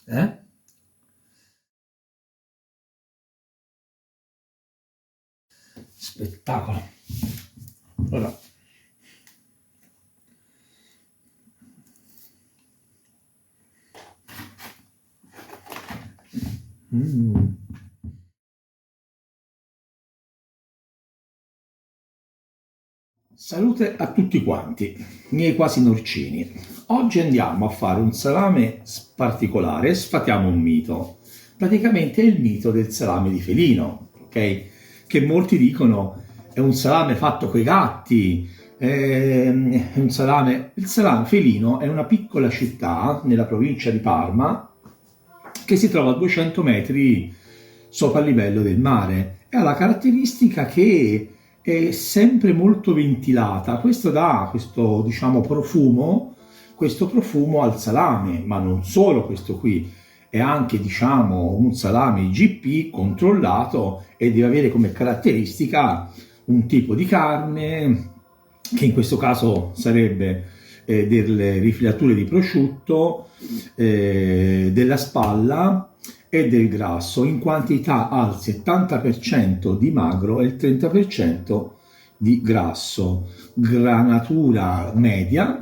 Eh? Spettacolo. Ora. Salute a tutti quanti, miei quasi norcini. Oggi andiamo a fare un salame particolare, sfatiamo un mito. Praticamente è il mito del salame di felino, ok? Che molti dicono è un salame fatto coi gatti, è un salame... Il salame felino è una piccola città nella provincia di Parma che si trova a 200 metri sopra il livello del mare e ha la caratteristica che è sempre molto ventilata. Questo dà questo, diciamo, questo profumo al salame, ma non solo questo qui, è anche, diciamo, un salame IGP controllato e deve avere come caratteristica un tipo di carne che in questo caso sarebbe delle rifilature di prosciutto, della spalla e del grasso in quantità al 70% di magro e il 30% di grasso, granatura media.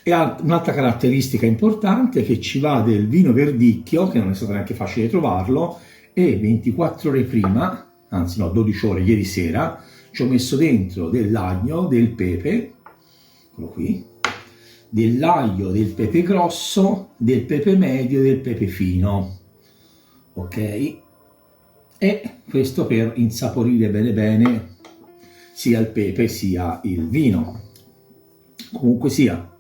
E ha un'altra caratteristica importante che ci va del vino verdicchio, che non è stato neanche facile trovarlo, e 24 ore prima, anzi no, 12 ore ieri sera, ci ho messo dentro dell'aglio, del pepe, eccolo qui, dell'aglio, del pepe grosso, del pepe medio e del pepe fino, ok? E questo per insaporire bene bene sia il pepe sia il vino. Comunque sia,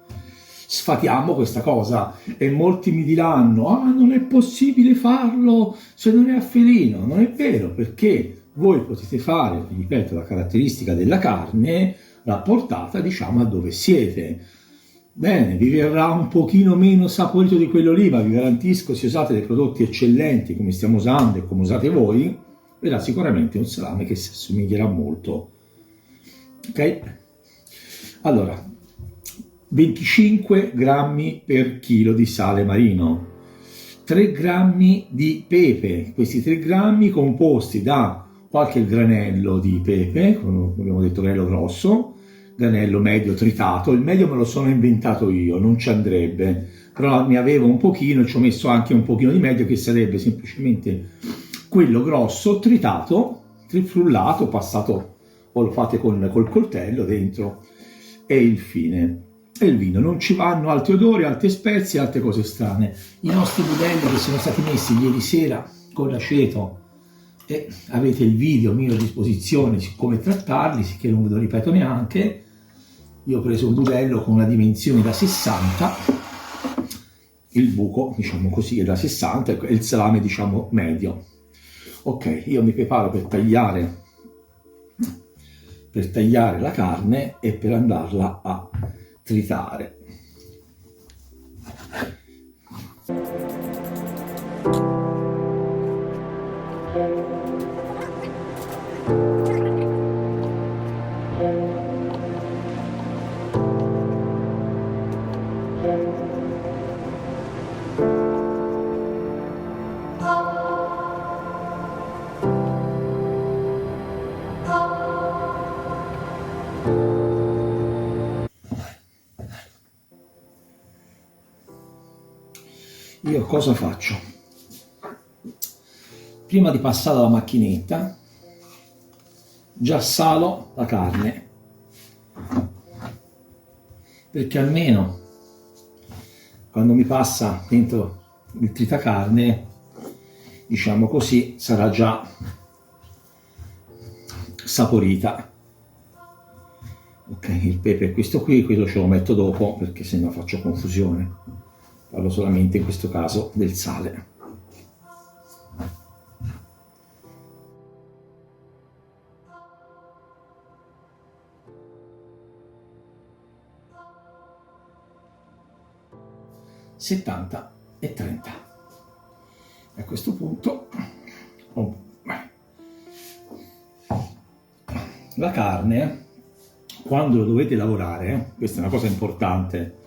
sfatiamo questa cosa e molti mi diranno non è possibile farlo se non è a felino. Non è vero, perché voi potete fare, ripeto, la caratteristica della carne rapportata, diciamo, a dove siete. Bene, vi verrà un pochino meno saporito di quello lì, ma vi garantisco, se usate dei prodotti eccellenti come stiamo usando e come usate voi, verrà sicuramente un salame che si assomiglierà molto. Ok? Allora, 25 grammi per chilo di sale marino, 3 grammi di pepe, questi 3 grammi composti da qualche granello di pepe, come abbiamo detto granello grosso, granello medio tritato. Il medio me lo sono inventato io, non ci andrebbe, però ne avevo un pochino e ci ho messo anche un pochino di medio, che sarebbe semplicemente quello grosso tritato, frullato, passato, o lo fate col coltello dentro, e il fine. E il vino. Non ci vanno altri odori, altre spezie, altre cose strane. I nostri budelli che sono stati messi ieri sera con l'aceto, e avete il video mio a disposizione su come trattarli, che non ve lo ripeto neanche. Io ho preso un budello con una dimensione da 60, il buco, diciamo così, è da 60 e il salame, diciamo, medio. Ok, io mi preparo per tagliare la carne e per andarla a tritare. Io cosa faccio? Prima di passare alla macchinetta, già salo la carne, perché almeno quando mi passa dentro il tritacarne, diciamo così, sarà già saporita. Ok, il pepe è questo qui, quello ce lo metto dopo perché sennò faccio confusione. Parlo solamente in questo caso del sale. (70 e 30). A questo punto la carne, quando lo dovete lavorare, questa è una cosa importante,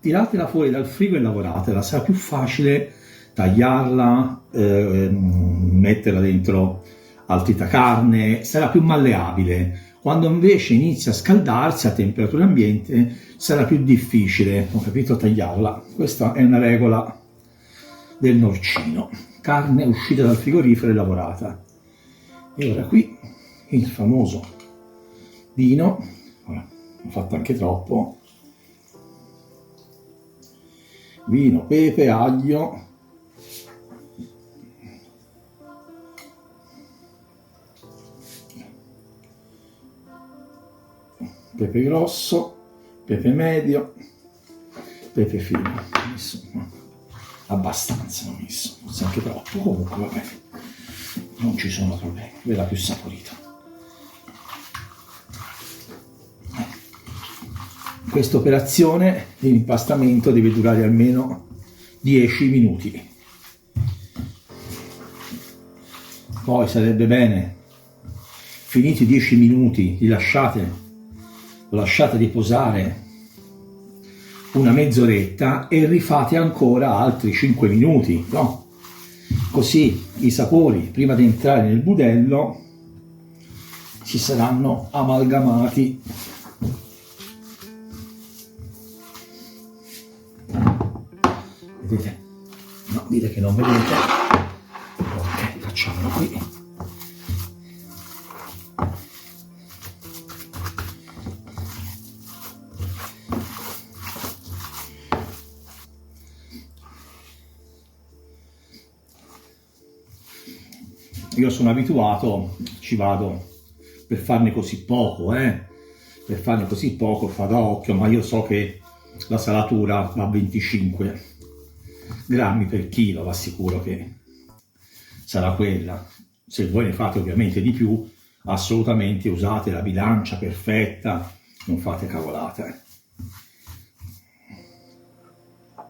tiratela fuori dal frigo e lavoratela, sarà più facile tagliarla, metterla dentro al tritacarne, sarà più malleabile. Quando invece inizia a scaldarsi a temperatura ambiente sarà più difficile, ho capito, tagliarla. Questa è una regola del norcino. Carne uscita dal frigorifero e lavorata. E ora qui il famoso vino, ora, ho fatto anche troppo, vino, pepe, aglio, pepe grosso, pepe medio, pepe fino. Ho messo abbastanza, ho messo, forse anche troppo, comunque vabbè, non ci sono problemi, verrà più saporito. Questa operazione di impastamento deve durare almeno 10 minuti. Poi sarebbe bene, finiti i 10 minuti, lo lasciate riposare una mezz'oretta e rifate ancora altri 5 minuti, no? Così i sapori, prima di entrare nel budello, si saranno amalgamati. Vedete? No, dite che non vedete. Ok, facciamolo qui. Io sono abituato, ci vado per farne così poco, per farne così poco fa da occhio, ma io so che la salatura va a 25 grammi per chilo, vi assicuro che sarà quella. Se voi ne fate ovviamente di più, assolutamente usate la bilancia perfetta, non fate cavolate. Un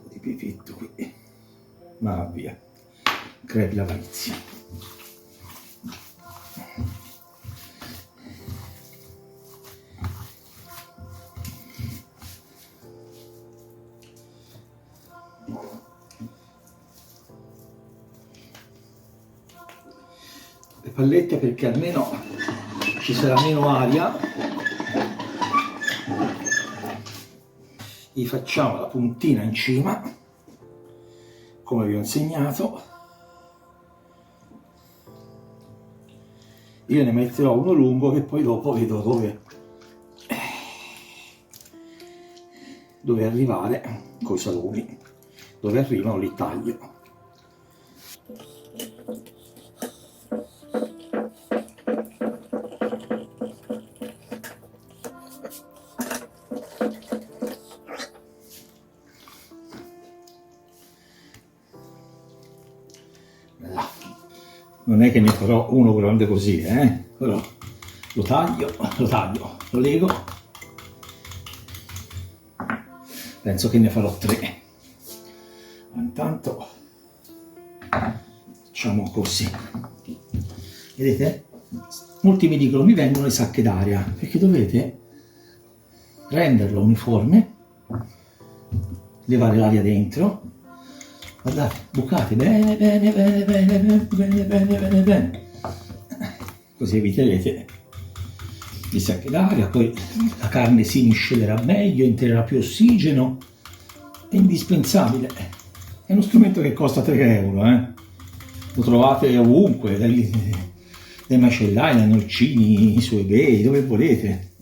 po' di pipitto qui, ma via, crepi l'avarizia. Le pallette perché almeno ci sarà meno aria. Gli facciamo la puntina in cima, come vi ho insegnato. Io ne metterò uno lungo che poi dopo vedo dove arrivare coi salumi, dove arrivano li taglio. Non è che ne farò uno grande così, però lo taglio, lo lego. Penso che ne farò 3. Intanto facciamo così. Vedete? Molti mi dicono mi vengono le sacche d'aria, perché dovete renderlo uniforme, levare l'aria dentro. Guardate, bucate bene, così eviterete i sacchi d'aria, poi la carne si miscelerà meglio, entrerà più ossigeno, è indispensabile. È uno strumento che costa 3 euro, lo trovate ovunque, dai macellai, dai norcini, su eBay, dove volete.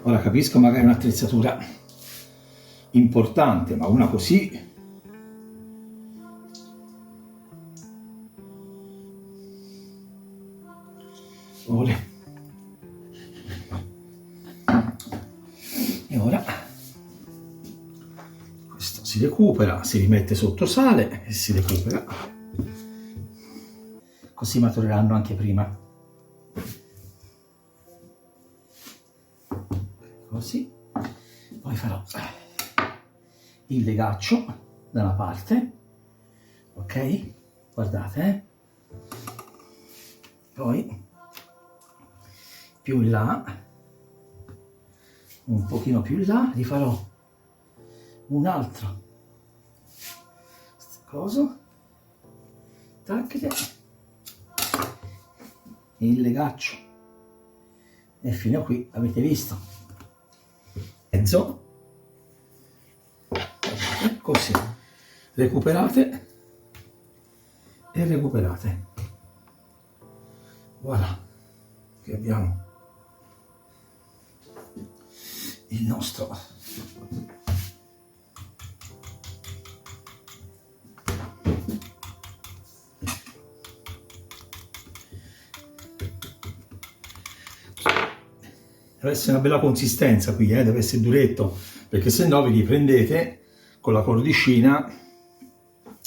Ora capisco magari un'attrezzatura importante, ma una così e ora questo si recupera, si rimette sotto sale e si recupera, così matureranno anche prima. Così, poi farò il legaccio da una parte, ok? Guardate, poi più in là, un pochino più in là, gli farò un'altra cosa, tacchete, il legaccio, e fino a qui avete visto, mezzo, così, recuperate e recuperate, voilà, che abbiamo il nostro deve essere una bella consistenza qui, deve essere duretto, perché se no vi riprendete con la cordicina,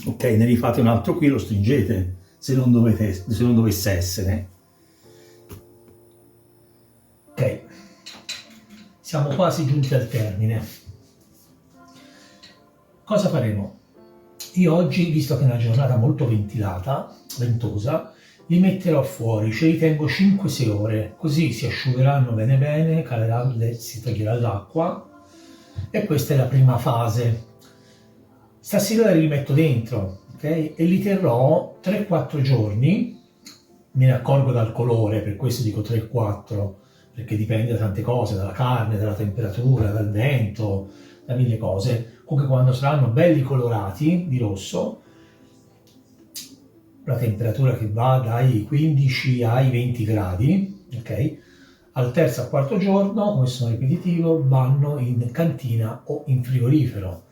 ok, ne rifate un altro qui, lo stringete se non dovesse essere. Ok, siamo quasi giunti al termine. Cosa faremo? Io oggi, visto che è una giornata molto ventosa, li metterò fuori, ce li tengo 5-6 ore, così si asciugheranno bene bene, si toglierà l'acqua, e questa è la prima fase. Stasera li rimetto dentro, ok? E li terrò 3-4 giorni, me ne accorgo dal colore, per questo dico 3-4, perché dipende da tante cose, dalla carne, dalla temperatura, dal vento, da mille cose. Comunque quando saranno belli colorati di rosso, la temperatura che va dai 15 ai 20 gradi, ok? Al terzo o quarto giorno, come sono ripetitivo, vanno in cantina o in frigorifero.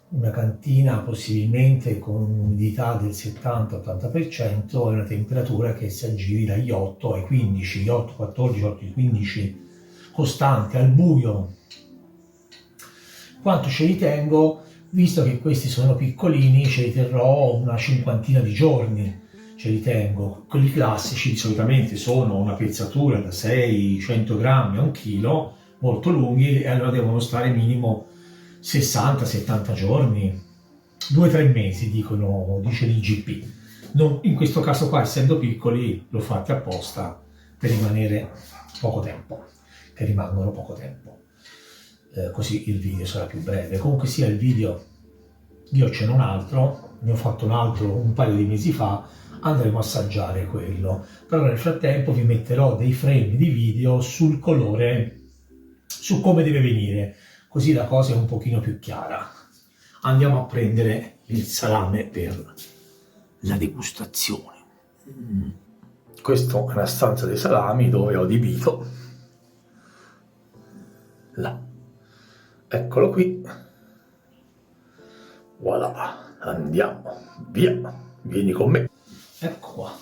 Una cantina possibilmente con un'umidità del 70-80% e una temperatura che si aggiri dagli 8 ai 15, 8, 14, 8, 15, costante, al buio. Quanto ce li tengo? Visto che questi sono piccolini, ce li terrò una cinquantina di giorni, ce li tengo. Quelli classici solitamente sono una pezzatura da 600 grammi a 1 chilo, molto lunghi, e allora devono stare minimo 60-70 giorni, 2-3 mesi, dice l'IGP. In questo caso qua, essendo piccoli, l'ho fatti apposta per rimanere poco tempo, che rimangono poco tempo. Così il video sarà più breve. Comunque sia, il video, io ce n'ho un altro, ne ho fatto un altro un paio di mesi fa, andremo a assaggiare quello. Però nel frattempo vi metterò dei frame di video sul colore, su come deve venire, così la cosa è un pochino più chiara. Andiamo a prendere il salame per la degustazione. Questa è una stanza dei salami dove ho adibito là. Eccolo qui, voilà, andiamo, via, vieni con me. Ecco qua,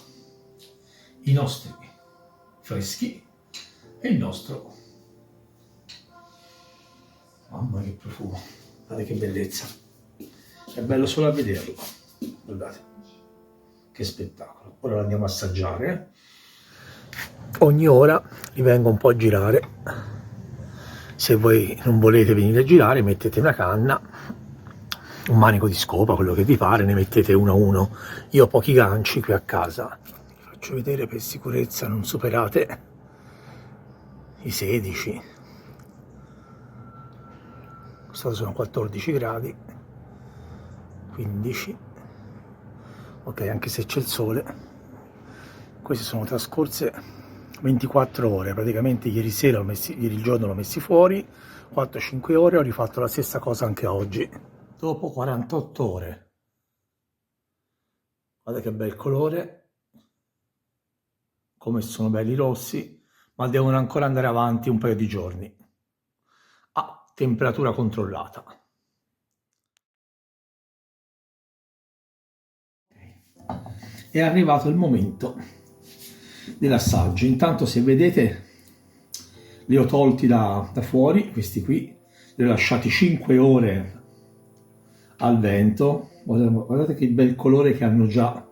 i nostri freschi e il nostro, mamma che profumo, guardate che bellezza, è bello solo a vederlo, guardate, che spettacolo. Ora lo andiamo a assaggiare, ogni ora li vengo un po' a girare. Se voi non volete venire a girare, mettete una canna, un manico di scopa, quello che vi pare, ne mettete uno a uno. Io ho pochi ganci qui a casa, vi faccio vedere per sicurezza, non superate i 16. Questo sono 14 gradi, 15, ok, anche se c'è il sole. Queste sono trascorse 24 ore, praticamente ieri il giorno l'ho messi fuori, 4-5 ore, ho rifatto la stessa cosa anche oggi, dopo 48 ore. Guardate che bel colore, come sono belli rossi, ma devono ancora andare avanti un paio di giorni a temperatura controllata. È arrivato il momento dell'assaggio. Intanto, se vedete, li ho tolti da fuori, questi qui, li ho lasciati 5 ore al vento. Guardate che bel colore che hanno già.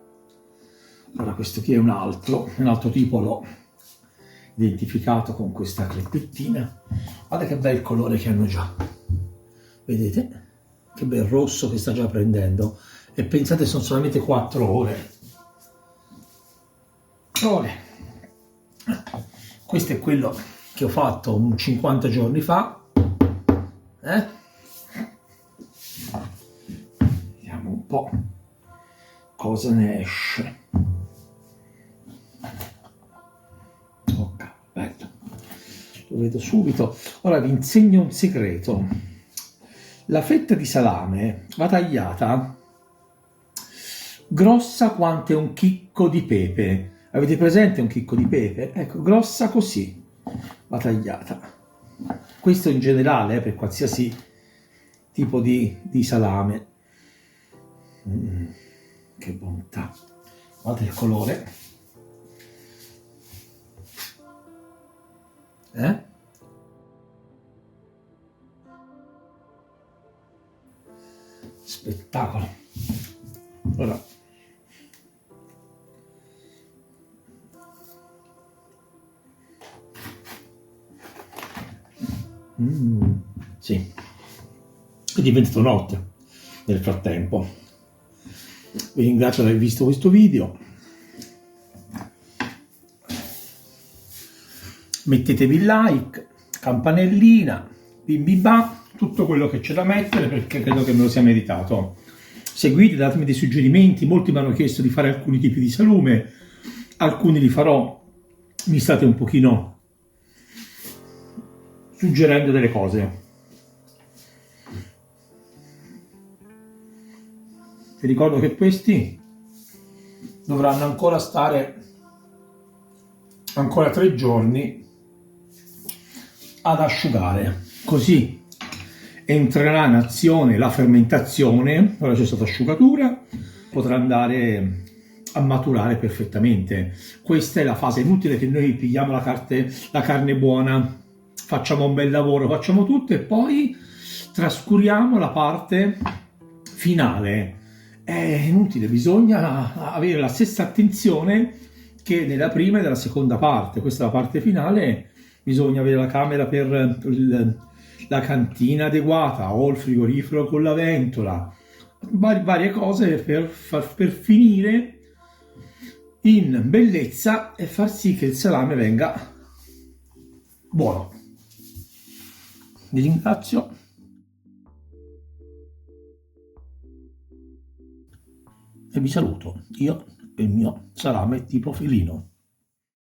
Allora, questo qui è un altro tipo, l'ho identificato con questa cleppettina. Guardate che bel colore che hanno già, vedete che bel rosso che sta già prendendo, e pensate, sono solamente 4 ore. Questo è quello che ho fatto 50 giorni fa, Vediamo un po' cosa ne esce. Ok, bello. Lo vedo subito. Ora vi insegno un segreto. La fetta di salame va tagliata grossa quanto un chicco di pepe. Avete presente un chicco di pepe? Ecco, grossa così va tagliata. Questo in generale, per qualsiasi tipo di salame. Che bontà. Guardate il colore. Spettacolo. Ora sì, è diventato notte nel frattempo. Vi ringrazio di aver visto questo video. Mettetevi il like, campanellina, bim bim bam, tutto quello che c'è da mettere, perché credo che me lo sia meritato. Seguite, datemi dei suggerimenti. Molti mi hanno chiesto di fare alcuni tipi di salume, alcuni li farò. Mi state un pochino suggerendo delle cose. Vi ricordo che questi dovranno ancora stare ancora 3 giorni ad asciugare, così entrerà in azione la fermentazione. Ora c'è stata asciugatura, potrà andare a maturare perfettamente. Questa è la fase. Inutile che noi pigliamo la carne buona, facciamo un bel lavoro, facciamo tutto e poi trascuriamo la parte finale. È inutile, bisogna avere la stessa attenzione che nella prima e nella seconda parte. Questa è la parte finale. Bisogna avere la camera per la cantina adeguata o il frigorifero con la ventola, varie cose per finire in bellezza e far sì che il salame venga buono. Vi ringrazio e vi saluto, io e il mio salame tipo felino.